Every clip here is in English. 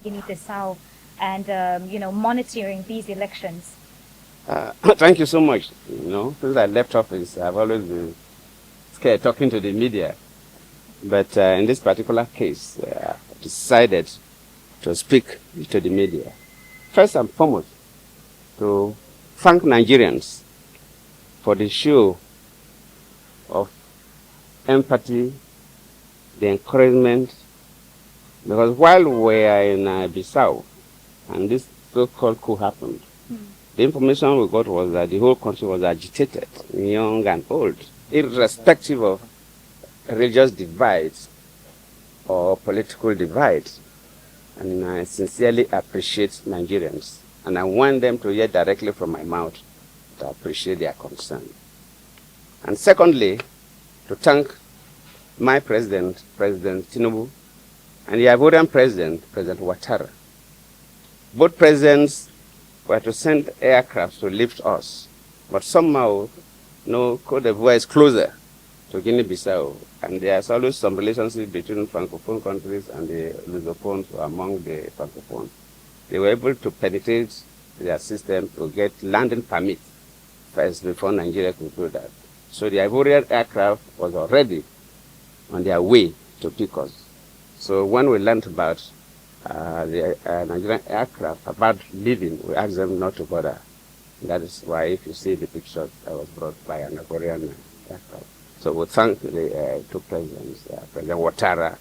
Guinea-Bissau and, monitoring these elections? Thank you so much. Since I left office, I've always been scared talking to the media. But in this particular case, I decided to speak to the media. First and foremost, to thank Nigerians for the show of empathy, the encouragement, because while we were in Bissau and this so-called coup happened, the information we got was that the whole country was agitated, young and old, irrespective of religious divides or political divides. And I sincerely appreciate Nigerians, and I want them to hear directly from my mouth to appreciate their concern. And secondly, to thank my president, President Tinubu, and the Ivorian president, President Ouattara. Both presidents were to send aircraft to lift us, but somehow, Côte d'Ivoire is closer to Guinea-Bissau, and there's always some relationship between Francophone countries and the Lusophones among the Francophones. They were able to penetrate their system to get landing permit first before Nigeria could do that. So the Ivorian aircraft was already on their way to pick us. So when we learned about the Nigerian aircraft about leaving, we asked them not to bother. That is why, if you see the picture that was brought by an Ivorian aircraft. So we thank the two presidents, President Ouattara,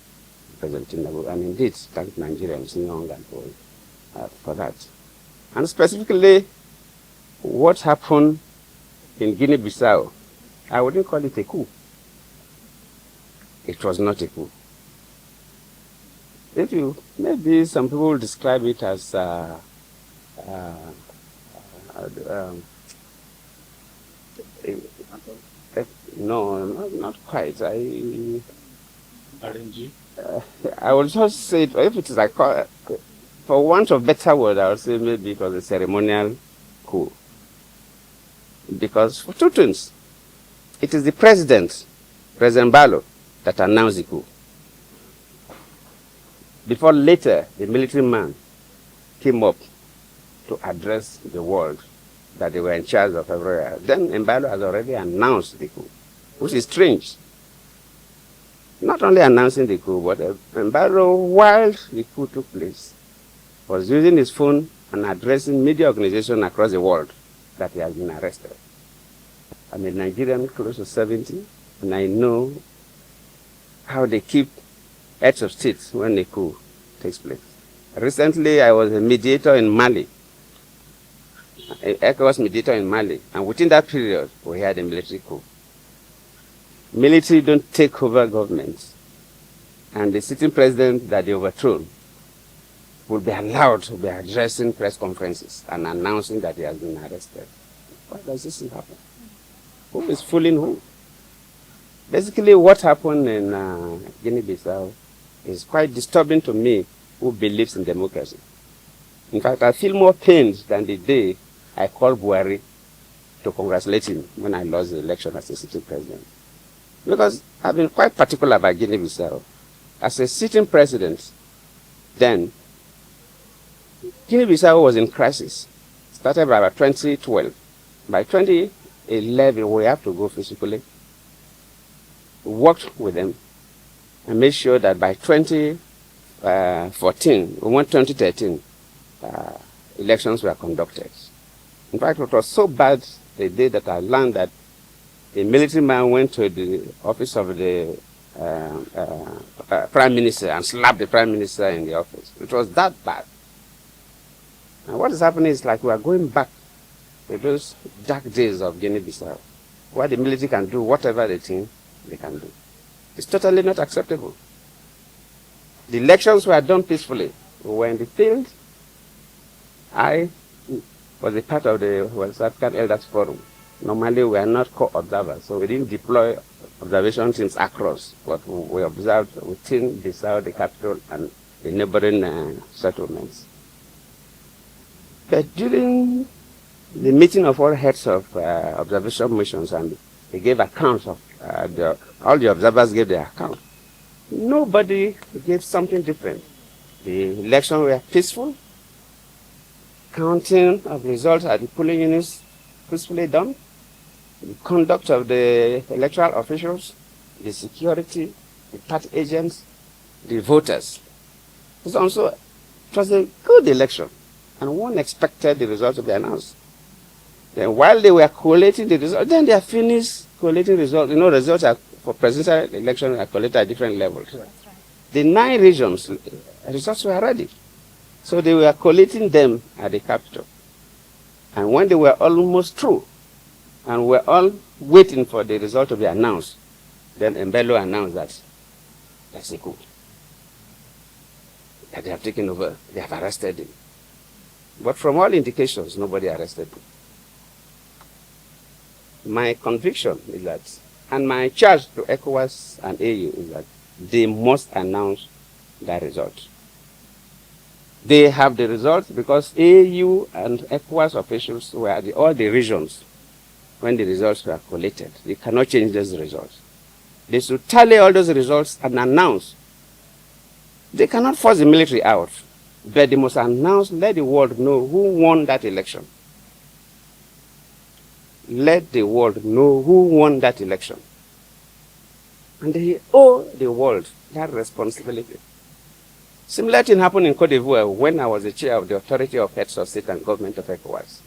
President Tinubu, and indeed thank Nigerians, young and old, for that. And specifically, what happened in Guinea-Bissau, I wouldn't call it a coup. It was not a coup. Maybe some people describe it as no, not quite. RNG? I would just say, if it is like, for want of better word, I would say maybe it was a ceremonial coup. Because for two things, it is the president, President Balo, that announced the coup. Before later, the military man came up to address the world that they were in charge of everywhere. Then Mbalo has already announced the coup, which is strange. Not only announcing the coup, but Mbalo, while the coup took place, was using his phone and addressing media organizations across the world that he has been arrested. I'm a Nigerian close to 70, and I know how they keep heads of state when the coup takes place. Recently, I was a mediator in Mali, an ECOWAS mediator in Mali, and within that period, we had a military coup. Military don't take over governments, and the sitting president that they overthrown will be allowed to be addressing press conferences and announcing that he has been arrested. Why does this happen? Who is fooling who? Basically, what happened in Guinea-Bissau is quite disturbing to me, who believes in democracy. In fact, I feel more pained than the day I called Buhari to congratulate him when I lost the election as a sitting president. Because I've been quite particular about Guinea-Bissau. As a sitting president, then, Guinea-Bissau was in crisis. Started by about 2012. By 2011, we have to go physically. We worked with them and made sure that by 2014, we went 2013, elections were conducted. In fact, it was so bad the day that I learned that a military man went to the office of the prime minister and slapped the prime minister in the office. It was that bad. And what is happening is like we are going back to those dark days of Guinea-Bissau, where the military can do whatever they think they can do. It's totally not acceptable. The elections were done peacefully. We were in the field. I was a part of the West African Elders Forum. Normally, we are not co-observers, so we didn't deploy observation teams across, but we observed within Bissau, the capital, and the neighboring settlements. But during the meeting of all heads of observation missions, and they gave accounts of all the observers gave their account. Nobody gave something different. The elections were peaceful. Counting of results at the polling units peacefully done. The conduct of the electoral officials, the security, the party agents, the voters. It was a good election, and one expected the results to be announced. Then while they were collating the results, then they are finished collating results. You know, results for presidential election are collated at different levels. That's right. The 9 regions, results were ready. So they were collating them at the capital. And when they were almost through, and we're all waiting for the result to be announced, then Mbelo announced that that's a coup. That they have taken over, they have arrested him. But from all indications, nobody arrested him. My conviction is that, and my charge to ECOWAS and AU is that they must announce that result. They have the results because AU and ECOWAS officials were at all the regions when the results were collated. They cannot change those results. They should tally all those results and announce. They cannot force the military out, but they must announce, let the world know who won that election. Let the world know who won that election. And they owe the world that responsibility. Similar thing happened in Cote d'Ivoire when I was the chair of the Authority of Heads of State and Government of ECOWAS.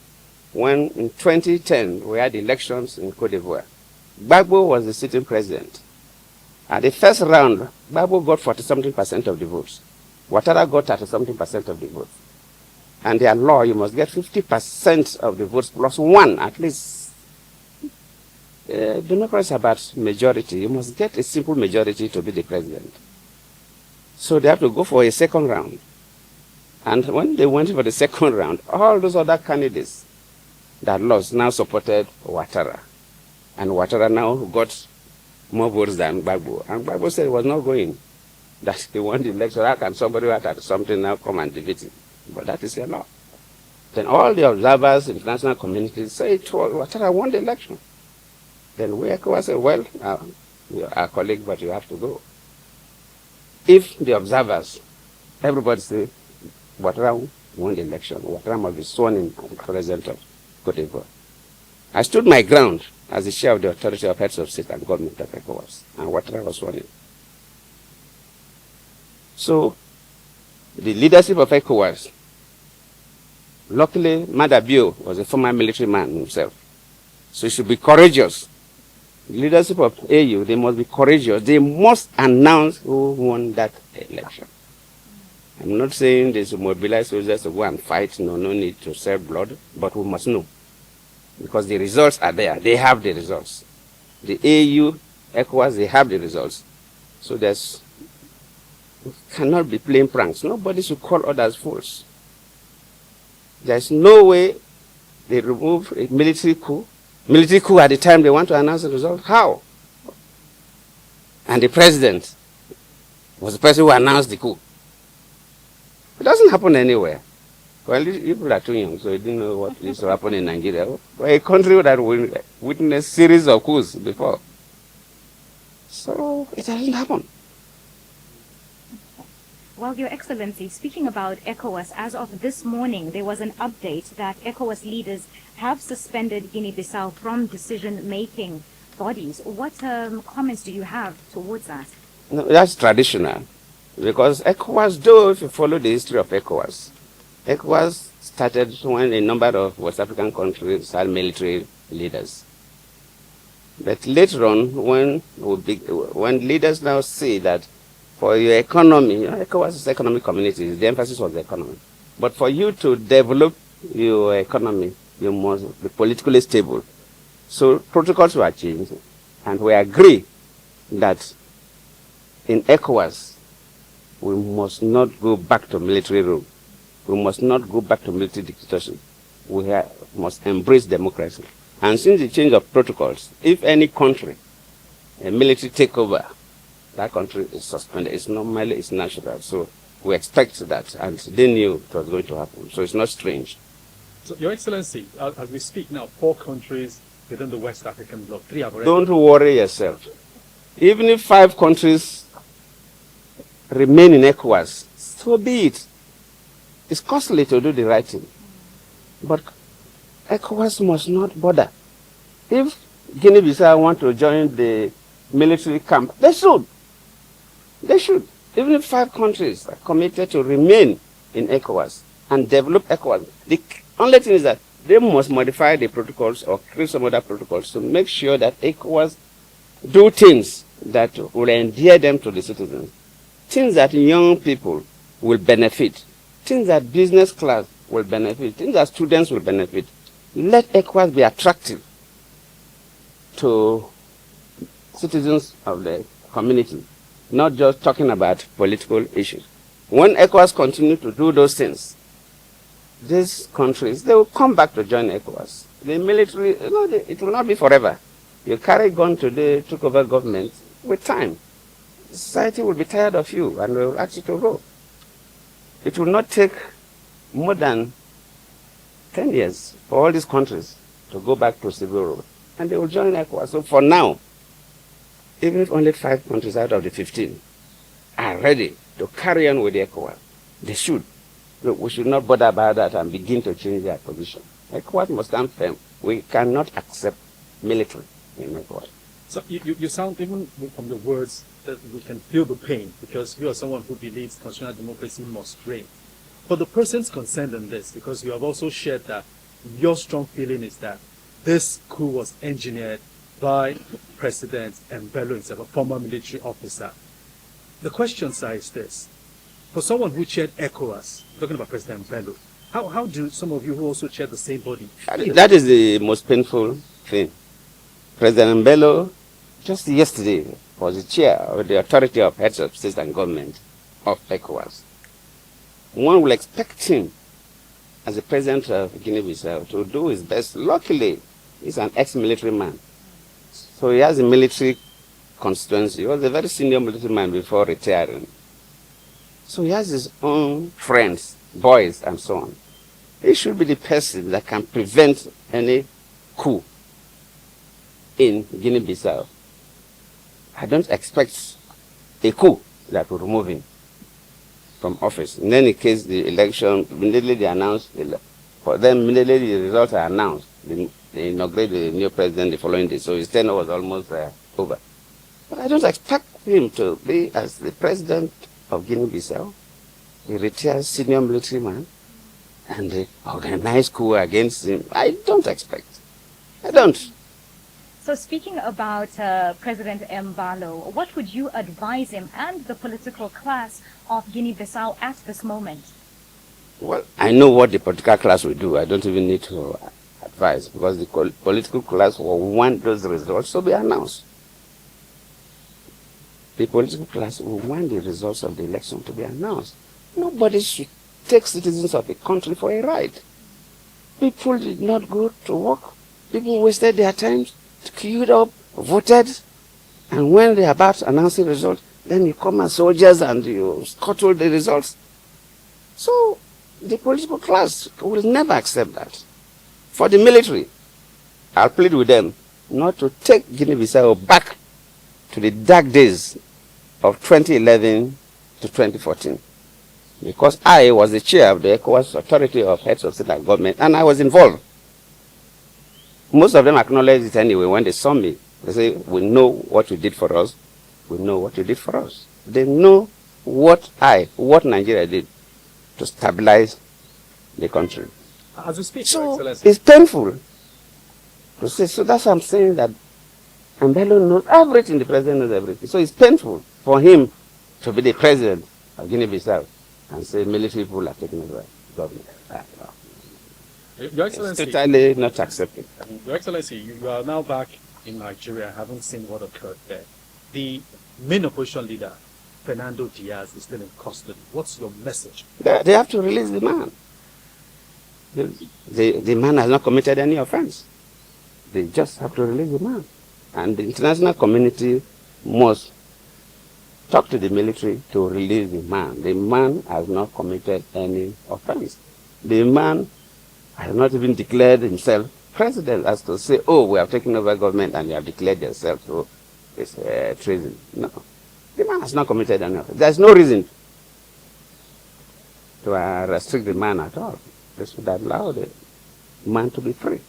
When in 2010 we had elections in Cote d'Ivoire, Gbagbo was the sitting president. At the first round, Gbagbo got 40-something% of the votes. Ouattara got 30-something% of the votes. And their law, you must get 50% of the votes plus 1 at least. Democracy is about majority. You must get a simple majority to be the president. So they have to go for a second round. And when they went for the second round, all those other candidates that lost now supported Ouattara. And Ouattara now got more votes than Gbagbo. And Gbagbo said he was not going. That he won the election. How can somebody who had something now come and defeat him? But that is a law. Then all the observers, international communities say Ouattara won the election. Then we say, well, you're our colleague, but you have to go. If the observers, everybody say, Ouattara won the election, Ouattara must be sworn in as the president of Cote d'Ivoire. I stood my ground as the chair of the Authority of Heads of State and Government of ECOWAS, and Ouattara was sworn in. So, the leadership of ECOWAS, luckily, Madabio was a former military man himself, so he should be courageous. The leadership of AU, they must be courageous. They must announce who won that election. I'm not saying they should mobilize soldiers to go and fight. No need to save blood, but we must know. Because the results are there. They have the results. The AU, ECOWAS, they have the results. So we cannot be playing pranks. Nobody should call others fools. There's no way they remove a military coup. Military coup at the time they want to announce the result. How? And the president was the person who announced the coup. It doesn't happen anywhere. Well, you people are too young, so you didn't know what used to happen in Nigeria. We're a country that witnessed a series of coups before. So it doesn't happen. Well, Your Excellency, speaking about ECOWAS, as of this morning, there was an update that ECOWAS leaders have suspended Guinea-Bissau from decision-making bodies. What comments do you have towards that? No, that's traditional. Because ECOWAS, though, if you follow the history of ECOWAS, ECOWAS started when a number of West African countries had military leaders. But later on, when leaders now see that for your economy, ECOWAS is economic community, the emphasis was the economy. But for you to develop your economy, you must be politically stable. So protocols were changed, and we agree that in ECOWAS, we must not go back to military rule. We must not go back to military dictatorship. We must embrace democracy. And since the change of protocols, if any country, a military takeover, that country is suspended. It's normally, it's natural. So we expect that, and they knew it was going to happen. So it's not strange. So, Your Excellency, as we speak now, 4 countries within the West African bloc, 3 have already... Don't worry yourself. Even if 5 countries remain in ECOWAS, so be it. It's costly to do the right thing. But ECOWAS must not bother. If Guinea-Bissau want to join the military camp, they should. They should. Even if 5 countries are committed to remain in ECOWAS and develop ECOWAS, the only thing is that they must modify the protocols or create some other protocols to make sure that ECOWAS do things that will endear them to the citizens, things that young people will benefit, things that business class will benefit, things that students will benefit. Let ECOWAS be attractive to citizens of the community, not just talking about political issues. When ECOWAS continue to do those things, these countries, they will come back to join ECOWAS. The military, it will not be forever. You carry gun today, took over government, with time, society will be tired of you and will ask you to go. It will not take more than 10 years for all these countries to go back to civil rule, and they will join ECOWAS. So for now, even if only 5 countries out of the 15 are ready to carry on with the ECOWAS, they should. We should not bother about that and begin to change their position. ECOWAS must stand firm. We cannot accept military in ECOWAS. So you sound, even from the words, that we can feel the pain, because you are someone who believes constitutional democracy must reign. For the persons concerned in this, because you have also shared that your strong feeling is that this coup was engineered by President Mbello himself, a former military officer. The question, sir, is this. For someone who chaired ECOWAS, talking about President Mbello, how do some of you who also chair the same body feel? That is the most painful thing. President Mbello, just yesterday, was the chair of the Authority of Heads of State and Government of ECOWAS. One will expect him, as the president of Guinea-Bissau, to do his best. Luckily, he's an ex-military man. So he has a military constituency. He was a very senior military man before retiring. So he has his own friends, boys, and so on. He should be the person that can prevent any coup in Guinea-Bissau. I don't expect a coup that will remove him from office. In any case, the election, immediately they announced, for them, immediately the results are announced. They inaugurate the new president the following day, so his tenure was almost over. But I don't expect him to be as the president of Guinea-Bissau, a retired senior military man, and they organize coup against him. I don't expect. I don't. So speaking about President Mbalo, what would you advise him and the political class of Guinea-Bissau at this moment? Well, I know what the political class will do. I don't even need to advise, because the political class will want those results to be announced. The political class will want the results of the election to be announced. Nobody should take citizens of a country for a ride. People did not go to work. People wasted their time, queued up, voted, and when they're about announcing results, then you come as soldiers and you scuttle the results. So the political class will never accept that. For the military, I'll plead with them not to take Guinea-Bissau back to the dark days of 2011 to 2014. Because I was the chair of the ECOWAS Authority of Heads of State and Government, and I was involved. Most of them acknowledged it anyway when they saw me. They say, we know what you did for us. We know what you did for us. They know what Nigeria did to stabilize the country. As we speak, so Your Excellency. it's painful to say. So that's why I'm saying that Mbello knows everything. The president knows everything. So it's painful for him to be the president of Guinea-Bissau and say military people are taking over government. Your Excellency, it's totally not accepted. Your Excellency, you are now back in Nigeria, having seen what occurred there. The main opposition leader, Fernando Diaz, is still in custody. What's your message? They have to release the man. The man has not committed any offense. They just have to release the man. And the international community must talk to the military to release the man. The man has not committed any offense. The man has not even declared himself president as to say, oh, we have taken over government and you have declared yourself, so it's treason. No. The man has not committed any offense. There's no reason to restrict the man at all. They should allow the man to be free.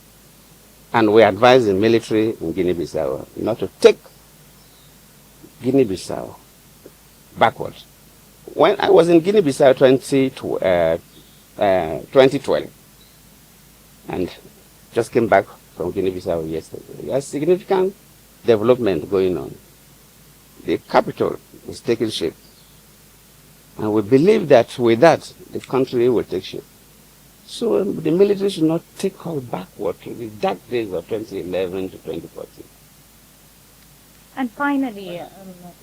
And we advise the military in Guinea-Bissau not to take Guinea-Bissau backwards. When I was in Guinea-Bissau 2012, and just came back from Guinea-Bissau yesterday, there's significant development going on. The capital is taking shape. And we believe that with that, the country will take shape. So the military should not take us backward to the dark days of 2011 to 2014. And finally,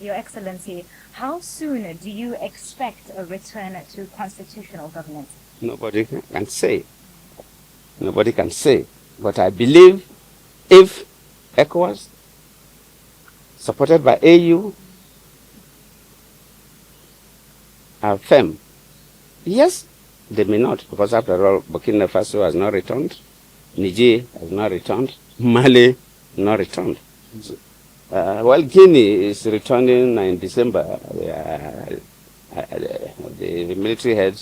Your Excellency, how soon do you expect a return to constitutional governance? Nobody can say. Nobody can say. But I believe if ECOWAS, supported by AU, are firm, yes, they may not, because after all, Burkina Faso has not returned, Niger has not returned, Mali has not returned. Well, Guinea is returning in December. The military head,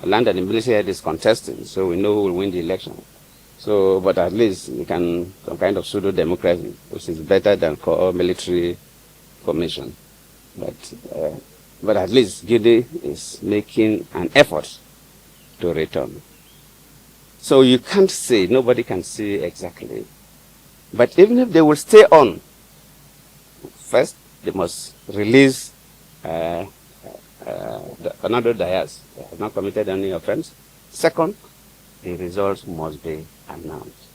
land and the military head is contesting, so we know who will win the election. So, but at least we can, some kind of pseudo-democracy, which is better than core military formation. But at least Guinea is making an effort to return. So you can't say, nobody can say exactly. But even if they will stay on, first, they must release another Diaz. They have not committed any offense. Second, the results must be announced.